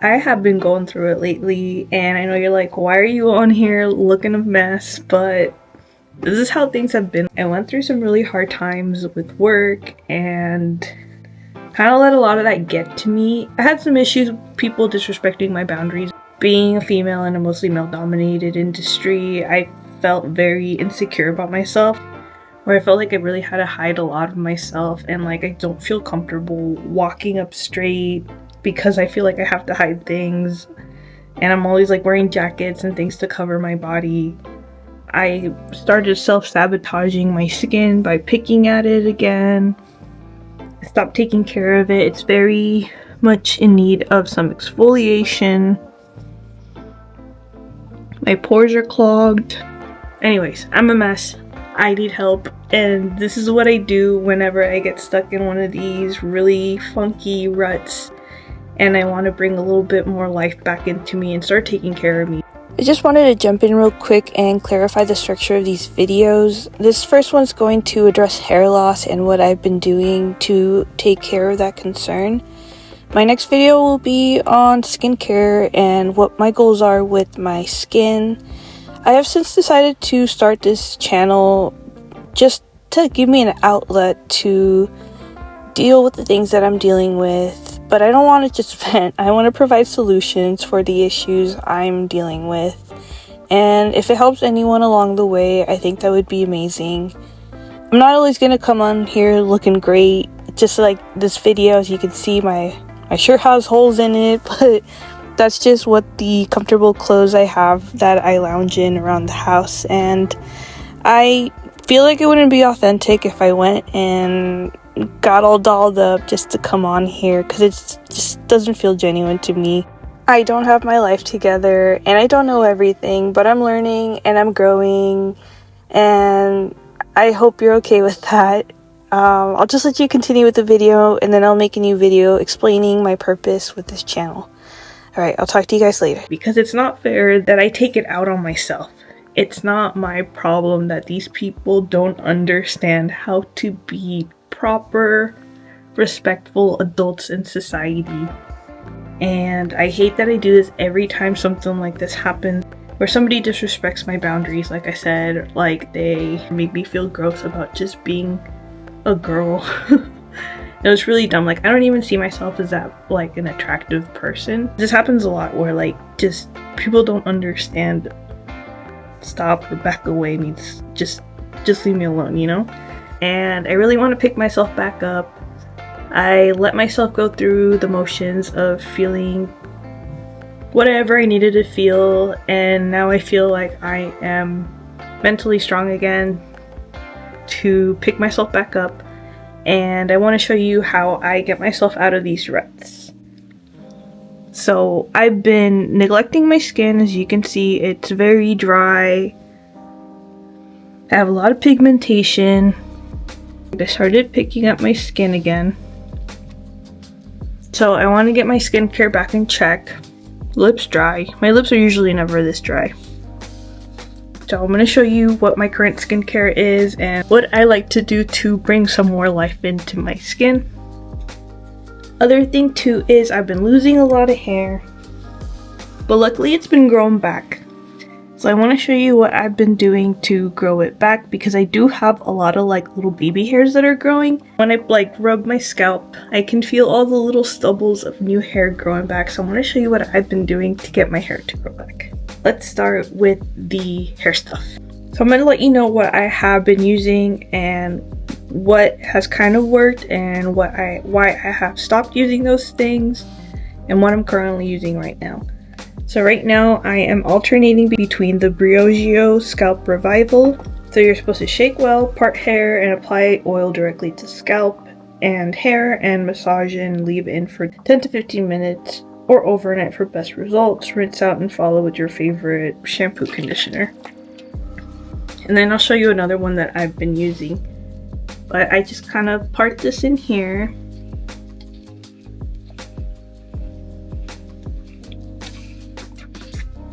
I have been going through it lately, and I know you're like, why are you on here looking a mess? But this is how things have been. I went through some really hard times with work and kind of let a lot of that get to me. I had some issues with people disrespecting my boundaries. Being a female in a mostly male-dominated industry, I felt very insecure about myself, where I felt like I really had to hide a lot of myself, and like I don't feel comfortable walking up straight because I feel like I have to hide things, and I'm always like wearing jackets and things to cover my body. I started self-sabotaging my skin by picking at it again. I stopped taking care of it. It's very much in need of some exfoliation. My pores are clogged. Anyways, I'm a mess. I need help, and this is what I do whenever I get stuck in one of these really funky ruts and I want to bring a little bit more life back into me and start taking care of me. I just wanted to jump in real quick and clarify the structure of these videos. This first one's going to address hair loss and what I've been doing to take care of that concern. My next video will be on skincare and what my goals are with my skin. I have since decided to start this channel just to give me an outlet to deal with the things that I'm dealing with, but I don't want to just vent. I want to provide solutions for the issues I'm dealing with, and if it helps anyone along the way, I think that would be amazing. I'm not always going to come on here looking great, just like this video. As you can see, my shirt has holes in it, but that's just what the comfortable clothes I have that I lounge in around the house, and I feel like it wouldn't be authentic if I went and got all dolled up just to come on here, because it just doesn't feel genuine to me. I don't have my life together and I don't know everything, but I'm learning and I'm growing, and I hope you're okay with that. I'll just let you continue with the video, and then I'll make a new video explaining my purpose with this channel. Alright, I'll talk to you guys later. Because it's not fair that I take it out on myself. It's not my problem that these people don't understand how to be proper, respectful adults in society. And I hate that I do this every time something like this happens, where somebody disrespects my boundaries. Like I said, like they make me feel gross about just being a girl. It was really dumb. Like, I don't even see myself as that, like, an attractive person. This happens a lot where, like, just people don't understand stop or back away means just leave me alone, you know? And I really want to pick myself back up. I let myself go through the motions of feeling whatever I needed to feel, and now I feel like I am mentally strong again to pick myself back up. And I want to show you how I get myself out of these ruts. So I've been neglecting my skin. As you can see, it's very dry. I have a lot of pigmentation. I started picking up my skin again. So I want to get my skincare back in check. Lips dry. My lips are usually never this dry. So I'm going to show you what my current skincare is and what I like to do to bring some more life into my skin. Other thing too is I've been losing a lot of hair, but luckily it's been growing back. So I want to show you what I've been doing to grow it back, because I do have a lot of like little baby hairs that are growing. When I like rub my scalp, I can feel all the little stubbles of new hair growing back. So I want to show you what I've been doing to get my hair to grow back. Let's start with the hair stuff. So I'm going to let you know what I have been using and what has kind of worked, and why I have stopped using those things, and what I'm currently using right now. So right now I am alternating between the Briogeo Scalp Revival. So you're supposed to shake well, part hair, and apply oil directly to scalp and hair, and massage and leave in for 10 to 15 minutes or overnight for best results. Rinse out and follow with your favorite shampoo conditioner. And then I'll show you another one that I've been using. But I just kind of part this in here.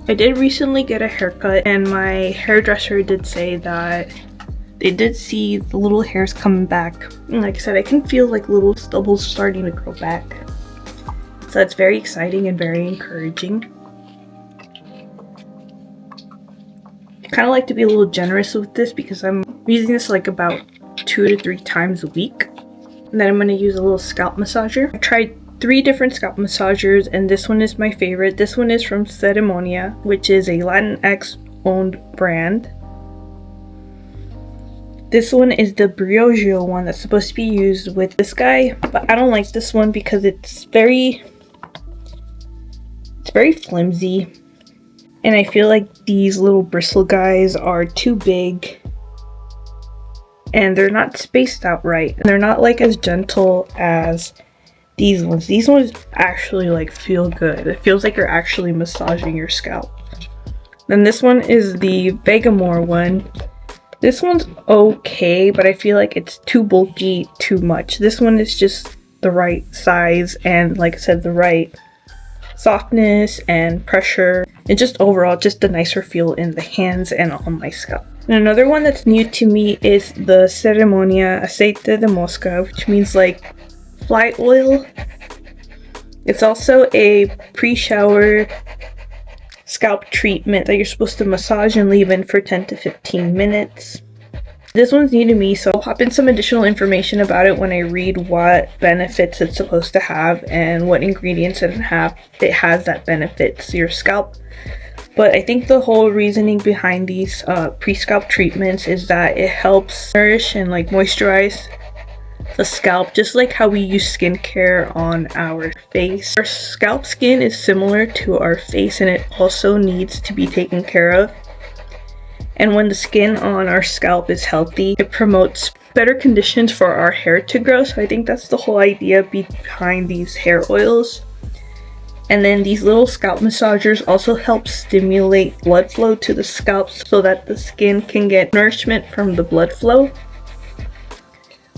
I did recently get a haircut, and my hairdresser did say that they did see the little hairs coming back. And like I said, I can feel like little stubbles starting to grow back. So that's very exciting and very encouraging. I kind of like to be a little generous with this because I'm using this like about 2 to 3 times a week. And then I'm going to use a little scalp massager. I tried 3 different scalp massagers and this one is my favorite. This one is from Ceremonia, which is a Latinx owned brand. This one is the Briogeo one that's supposed to be used with this guy, but I don't like this one because it's very flimsy. And I feel like these little bristle guys are too big and they're not spaced out right. And they're not like as gentle as these ones. These ones actually like feel good. It feels like you're actually massaging your scalp. Then this one is the Vegamour one. This one's okay, but I feel like it's too bulky, too much. This one is just the right size and, like I said, the right softness and pressure. And just overall, just a nicer feel in the hands and on my scalp. And another one that's new to me is the Ceremonia Aceite de Moska, which means like fly oil. It's also a pre-shower scalp treatment that you're supposed to massage and leave in for 10 to 15 minutes. This one's new to me, so I'll pop in some additional information about it when I read what benefits it's supposed to have and what ingredients it has that benefits your scalp. But I think the whole reasoning behind these pre-scalp treatments is that it helps nourish and like moisturize the scalp, just like how we use skincare on our face. Our scalp skin is similar to our face and it also needs to be taken care of. And when the skin on our scalp is healthy, it promotes better conditions for our hair to grow. So I think that's the whole idea behind these hair oils. And then these little scalp massagers also help stimulate blood flow to the scalp so that the skin can get nourishment from the blood flow.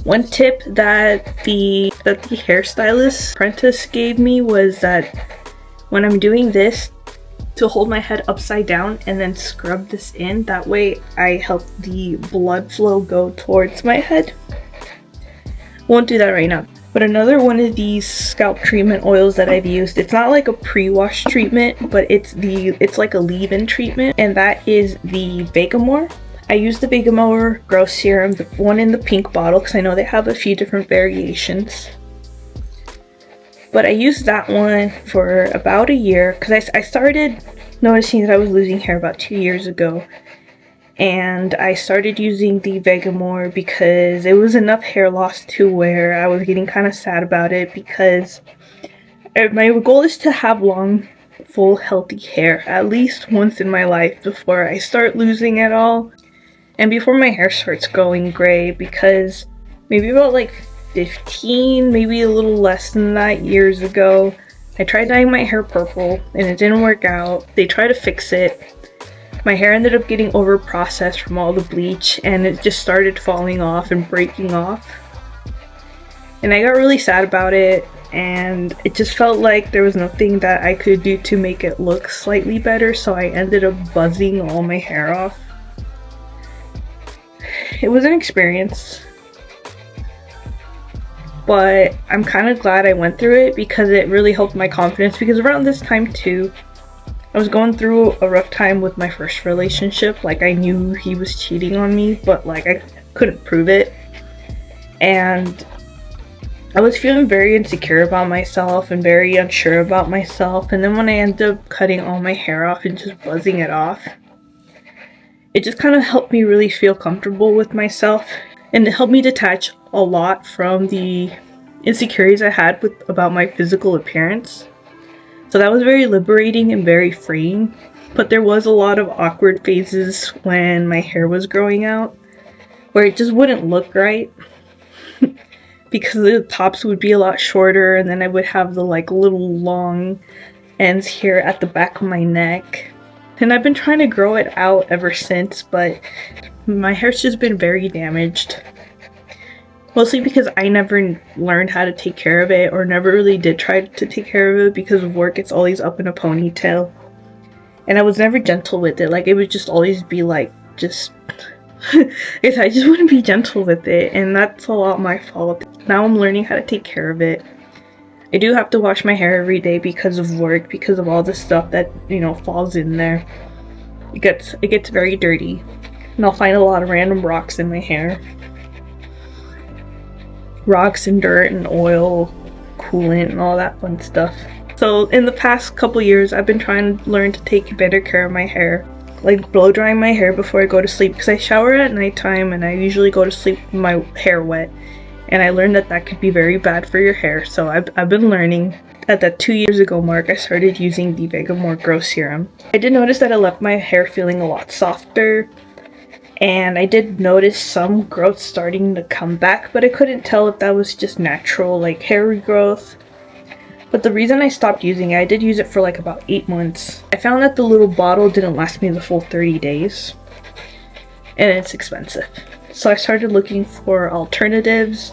One tip that the hairstylist apprentice gave me was that when I'm doing this, to hold my head upside down and then scrub this in. That way I help the blood flow go towards my head. Won't do that right now. But another one of these scalp treatment oils that I've used, it's not like a pre-wash treatment, but it's like a leave-in treatment, and that is the Vegamour. I use the Vegamour Grow Serum, the one in the pink bottle, because I know they have a few different variations. But I used that one for about a year because I started noticing that I was losing hair about 2 years ago. And I started using the Vegamour because it was enough hair loss to where I was getting kind of sad about it, because my goal is to have long, full, healthy hair at least once in my life before I start losing it all. And before my hair starts going gray, because maybe about like 15, maybe a little less than that years ago, I tried dyeing my hair purple and it didn't work out. They tried to fix it. My hair ended up getting over processed from all the bleach and it just started falling off and breaking off. And I got really sad about it, and it just felt like there was nothing that I could do to make it look slightly better, so I ended up buzzing all my hair off. It was an experience, but I'm kind of glad I went through it because it really helped my confidence. Because around this time too, I was going through a rough time with my first relationship. Like, I knew he was cheating on me, but like I couldn't prove it. And I was feeling very insecure about myself and very unsure about myself. And then when I ended up cutting all my hair off and just buzzing it off, it just kind of helped me really feel comfortable with myself. And it helped me detach a lot from the insecurities I had about my physical appearance. So that was very liberating and very freeing. But there was a lot of awkward phases when my hair was growing out, where it just wouldn't look right. Because the tops would be a lot shorter, and then I would have the like little long ends here at the back of my neck. And I've been trying to grow it out ever since, but my hair's just been very damaged. Mostly because I never learned how to take care of it, or never really did try to take care of it because of work. It's always up in a ponytail. And I was never gentle with it. Like, it would just always be like, just... I just wouldn't be gentle with it, and that's a lot my fault. Now I'm learning how to take care of it. I do have to wash my hair every day because of work, because of all the stuff that, you know, falls in there. It gets very dirty. And I'll find a lot of random rocks in my hair. Rocks and dirt and oil, coolant and all that fun stuff. So in the past couple years, I've been trying to learn to take better care of my hair. Like blow drying my hair before I go to sleep, because I shower at nighttime and I usually go to sleep with my hair wet. And I learned that that could be very bad for your hair, so I've been learning. At that 2 years ago mark, I started using the Vegamour Growth Serum. I did notice that it left my hair feeling a lot softer, and I did notice some growth starting to come back, but I couldn't tell if that was just natural, like hair regrowth. But the reason I stopped using it, I did use it for like about 8 months. I found that the little bottle didn't last me the full 30 days, and it's expensive. So I started looking for alternatives,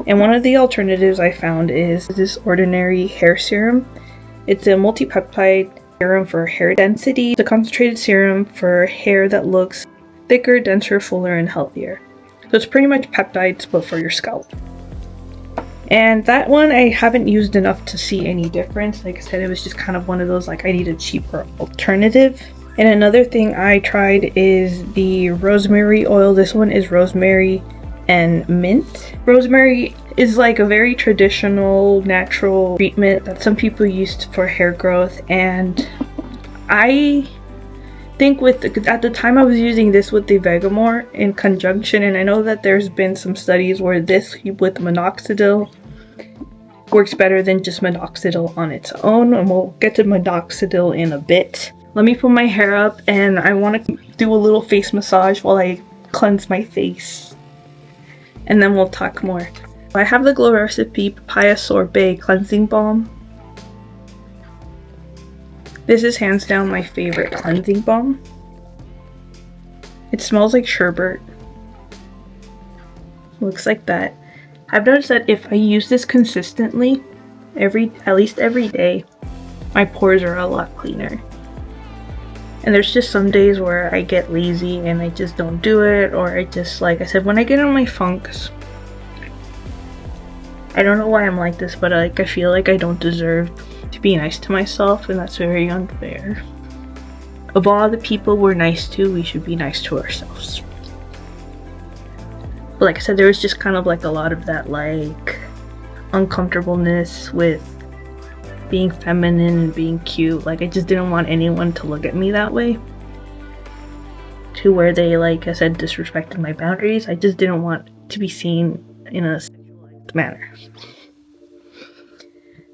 and one of the alternatives I found is this ordinary hair serum. It's a multi-peptide serum for hair density. It's a concentrated serum for hair that looks thicker, denser, fuller, and healthier. So it's pretty much peptides, but for your scalp. And that one I haven't used enough to see any difference. Like I said, it was just kind of one of those, like, I need a cheaper alternative. And another thing I tried is the rosemary oil. This one is rosemary and mint. Rosemary is like a very traditional natural treatment that some people use for hair growth, and I think at the time I was using this with the Vegamour in conjunction, and I know that there's been some studies where this with Minoxidil works better than just Minoxidil on its own, and we'll get to Minoxidil in a bit. Let me put my hair up, and I want to do a little face massage while I cleanse my face, and then we'll talk more. I have the Glow Recipe Papaya Sorbet Cleansing Balm. This is hands down my favorite cleansing balm. It smells like sherbet. Looks like that. I've noticed that if I use this consistently, at least every day, my pores are a lot cleaner. And there's just some days where I get lazy and I just don't do it, or I just, like I said, when I get in my funks, I don't know why I'm like this, but I feel like I don't deserve to be nice to myself, and that's very unfair. Of all the people we're nice to, we should be nice to ourselves. But like I said, there was just kind of like a lot of that, like, uncomfortableness with being feminine and being cute. Like, I just didn't want anyone to look at me that way, to where they, like I said, disrespected my boundaries. I just didn't want to be seen in a sexualized manner.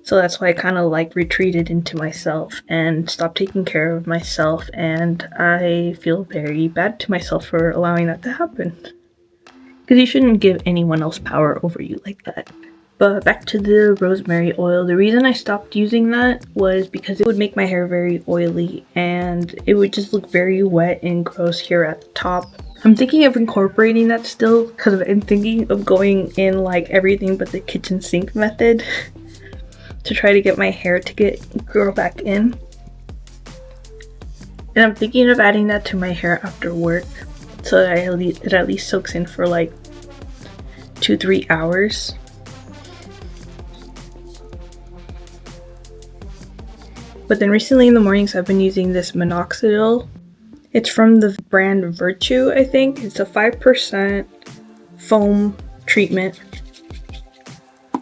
So that's why I kind of like retreated into myself and stopped taking care of myself, and I feel very bad to myself for allowing that to happen, because you shouldn't give anyone else power over you like that. But back to the rosemary oil. The reason I stopped using that was because it would make my hair very oily, and it would just look very wet and gross here at the top. I'm thinking of incorporating that still, because I'm thinking of going in like everything but the kitchen sink method to try to get my hair to grow back in. And I'm thinking of adding that to my hair after work, so that it at least soaks in for like 2-3 hours. But then recently in the mornings I've been using this Minoxidil. It's from the brand Virtue, I think. It's a 5% foam treatment.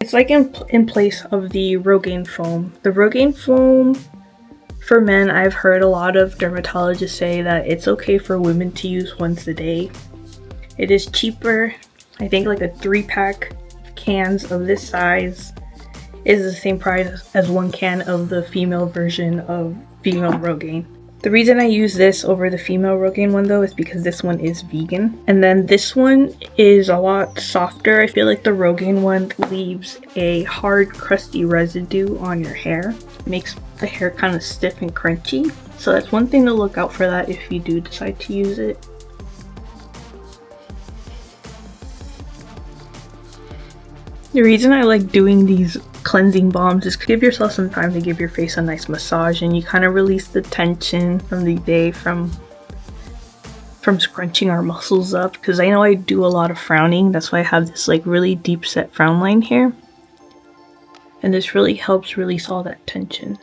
It's like in place of the Rogaine foam. The Rogaine foam for men, I've heard a lot of dermatologists say that it's okay for women to use once a day. It is cheaper. I think like a 3-pack cans of this size is the same price as 1 can of the female version of female Rogaine. The reason I use this over the female Rogaine one though is because this one is vegan. And then this one is a lot softer. I feel like the Rogaine one leaves a hard, crusty residue on your hair. It makes the hair kind of stiff and crunchy. So that's one thing to look out for that if you do decide to use it. The reason I like doing these cleansing balms is give yourself some time to give your face a nice massage, and you kind of release the tension from the day from scrunching our muscles up, because I know I do a lot of frowning. That's why I have this like really deep set frown line here. and this really helps release all that tension.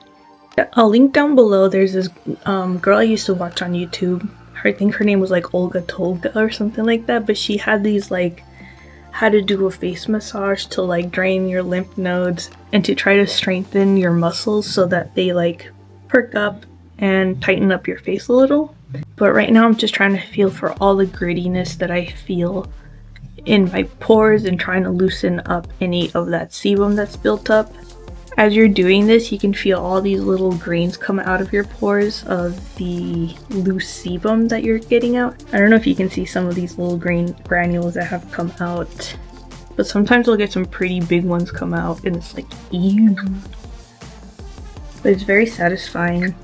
I'll link down below. There's this girl I used to watch on YouTube. I think her name was like Olga Tolga or something like that, but she had these like how to do a face massage to like drain your lymph nodes and to try to strengthen your muscles so that they like perk up and tighten up your face a little. But right now I'm just trying to feel for all the grittiness that I feel in my pores and trying to loosen up any of that sebum that's built up. As you're doing this, you can feel all these little grains come out of your pores of the loose sebum that you're getting out. I don't know if you can see some of these little green granules that have come out, but sometimes we'll get some pretty big ones come out and it's like, ew. But it's very satisfying.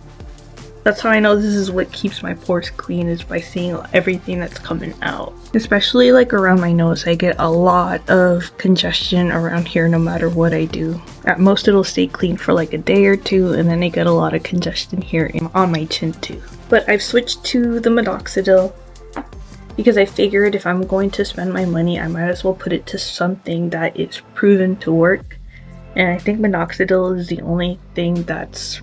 That's how I know this is what keeps my pores clean, is by seeing everything that's coming out. Especially like around my nose, I get a lot of congestion around here no matter what I do. At most it'll stay clean for like a day or two, and then I get a lot of congestion here on my chin too. But I've switched to the Minoxidil because I figured if I'm going to spend my money, I might as well put it to something that is proven to work. And I think Minoxidil is the only thing that's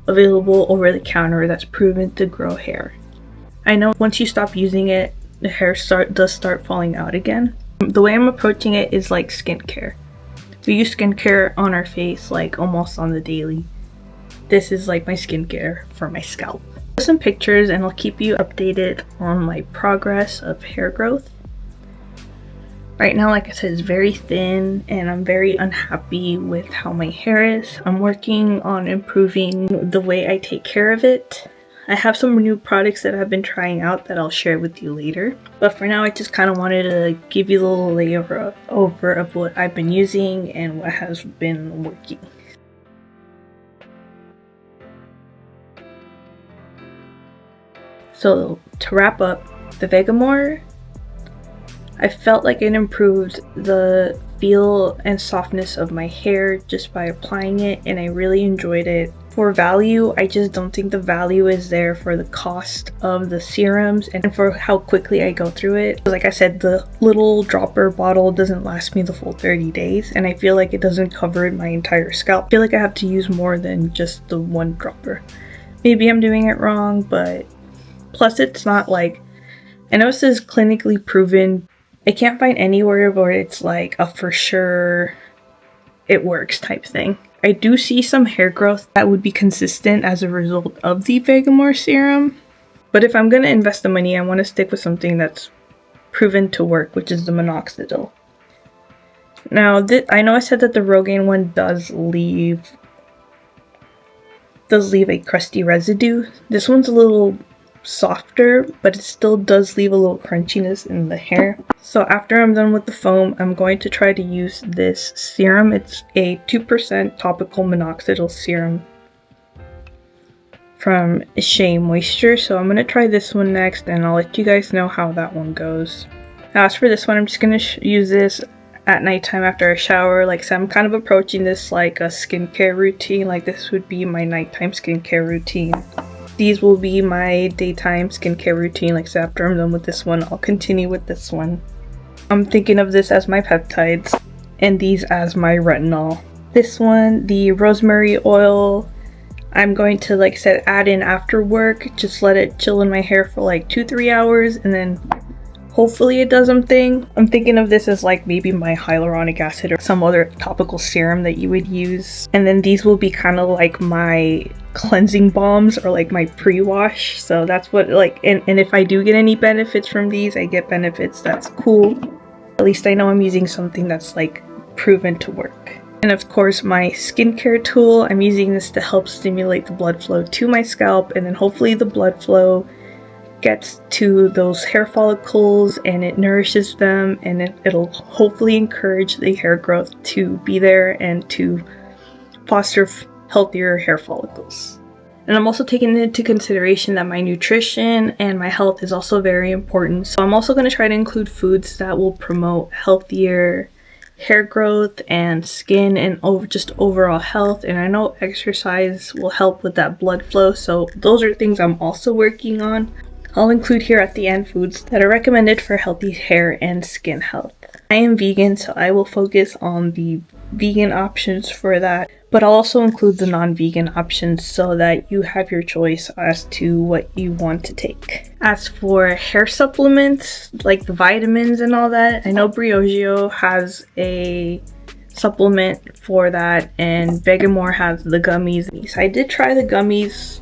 available over the counter that's proven to grow hair. I know once you stop using it, the hair does start falling out again. The way I'm approaching it is like skincare. We use skincare on our face like almost on the daily. This is like my skincare for my scalp. Some pictures and I'll keep you updated on my progress of hair growth. Right now, like I said, it's very thin and I'm very unhappy with how my hair is. I'm working on improving the way I take care of it. I have some new products that I've been trying out that I'll share with you later. But for now, I just kind of wanted to give you a little layer over of what I've been using and what has been working. So to wrap up, the Vegamour, I felt like it improved the feel and softness of my hair just by applying it, and I really enjoyed it. For value, I just don't think the value is there for the cost of the serums and for how quickly I go through it. Like I said, the little dropper bottle doesn't last me the full 30 days, and I feel like it doesn't cover my entire scalp. I feel like I have to use more than just the one dropper. Maybe I'm doing it wrong, but plus it's not like, I know it says clinically proven. I can't find anywhere where it's like a for sure it works type thing. I do see some hair growth that would be consistent as a result of the Vegamour serum, but if I'm going to invest the money, I want to stick with something that's proven to work, which is the Minoxidil. Now, I know I said that the Rogaine one does leave a crusty residue. This one's a little softer, but it still does leave a little crunchiness in the hair. So after I'm done with the foam, I'm going to try to use this serum. It's a 2% topical minoxidil serum from Shea Moisture. So I'm going to try this one next, and I'll let you guys know how that one goes. Now, as for this one, I'm just going to use this at nighttime after I shower. Like I said, I'm kind of approaching this like a skincare routine. Like this would be my nighttime skincare routine. These will be my daytime skincare routine. Like so after I'm done with this one, I'll continue with this one. I'm thinking of this as my peptides and these as my retinol. This one, the rosemary oil, I'm going to, like I said, add in after work. Just let it chill in my hair for like 2-3 hours, and then hopefully it does something. I'm thinking of this as like maybe my hyaluronic acid or some other topical serum that you would use. And then these will be kind of like my cleansing balms or like my pre-wash. So that's what like, and if I do get any benefits from these, I get benefits, that's cool. At least I know I'm using something that's like proven to work. And of course my skincare tool, I'm using this to help stimulate the blood flow to my scalp, and then hopefully the blood flow gets to those hair follicles and it nourishes them, and it'll hopefully encourage the hair growth to be there and to foster healthier hair follicles. And I'm also taking into consideration that my nutrition and my health is also very important. So I'm also going to try to include foods that will promote healthier hair growth and skin and just overall health. And I know exercise will help with that blood flow. So those are things I'm also working on. I'll include here at the end foods that are recommended for healthy hair and skin health. I am vegan, so I will focus on the vegan options for that, but I'll also include the non-vegan options so that you have your choice as to what you want to take. As for hair supplements, like the vitamins and all that, I know Briogeo has a supplement for that, and Vegamour has the gummies. I did try the gummies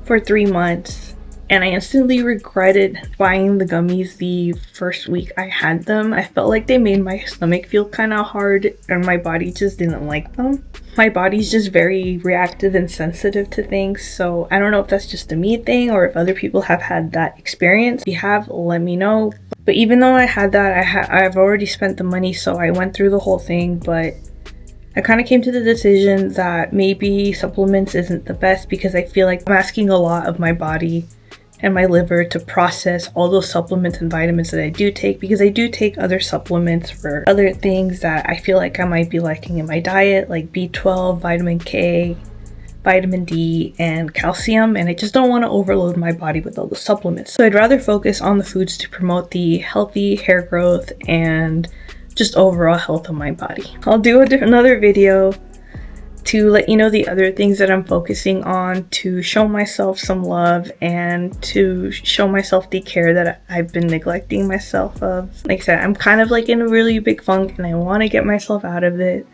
for 3 months, and I instantly regretted buying the gummies the first week I had them. I felt like they made my stomach feel kind of hard, and my body just didn't like them. My body's just very reactive and sensitive to things, so I don't know if that's just a me thing or if other people have had that experience. If you have, let me know. But even though I had that, I've already spent the money, so I went through the whole thing, but I kind of came to the decision that maybe supplements isn't the best, because I feel like I'm asking a lot of my body and my liver to process all those supplements and vitamins that I do take, because I do take other supplements for other things that I feel like I might be lacking in my diet, like B12, vitamin K, vitamin D, and calcium, and I just don't want to overload my body with all the supplements. So I'd rather focus on the foods to promote the healthy hair growth and just overall health of my body. I'll do another video to let you know the other things that I'm focusing on, to show myself some love and to show myself the care that I've been neglecting myself of. Like I said, I'm kind of like in a really big funk and I want to get myself out of it.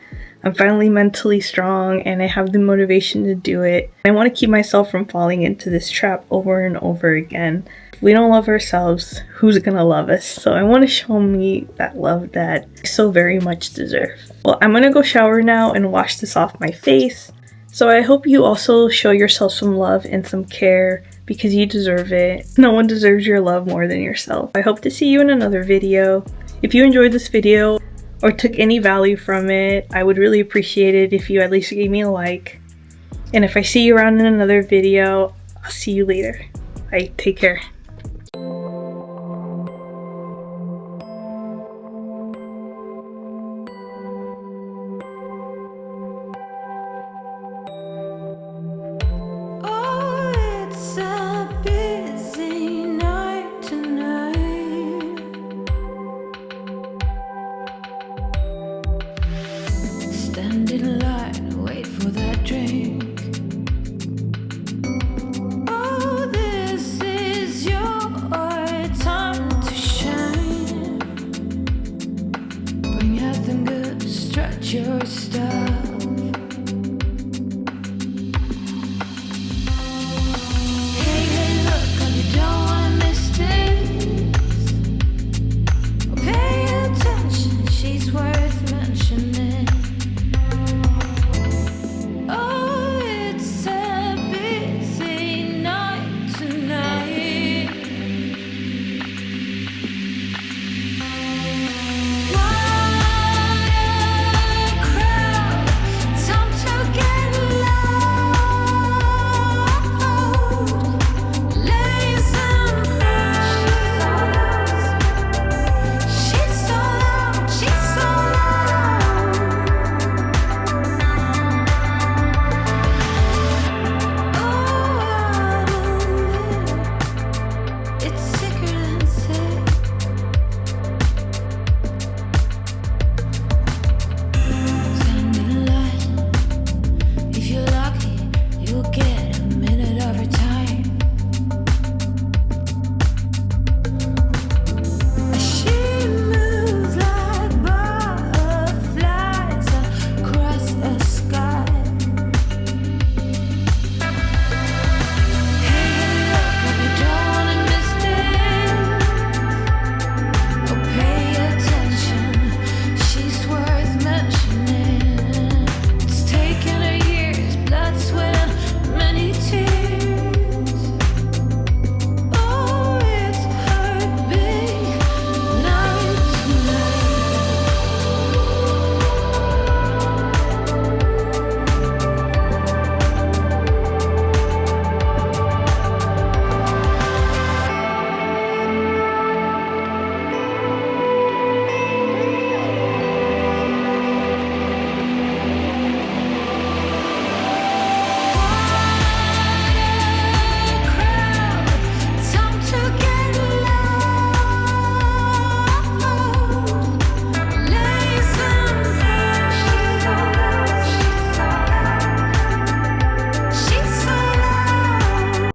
I'm finally mentally strong and I have the motivation to do it. I want to keep myself from falling into this trap over and over again. If we don't love ourselves, who's gonna love us? So I want to show me that love that I so very much deserve. Well, I'm gonna go shower now and wash this off my face. So I hope you also show yourself some love and some care, because you deserve it. No one deserves your love more than yourself. I hope to see you in another video. If you enjoyed this video or took any value from it, I would really appreciate it if you at least gave me a like. And if I see you around in another video, I'll see you later. Bye, take care.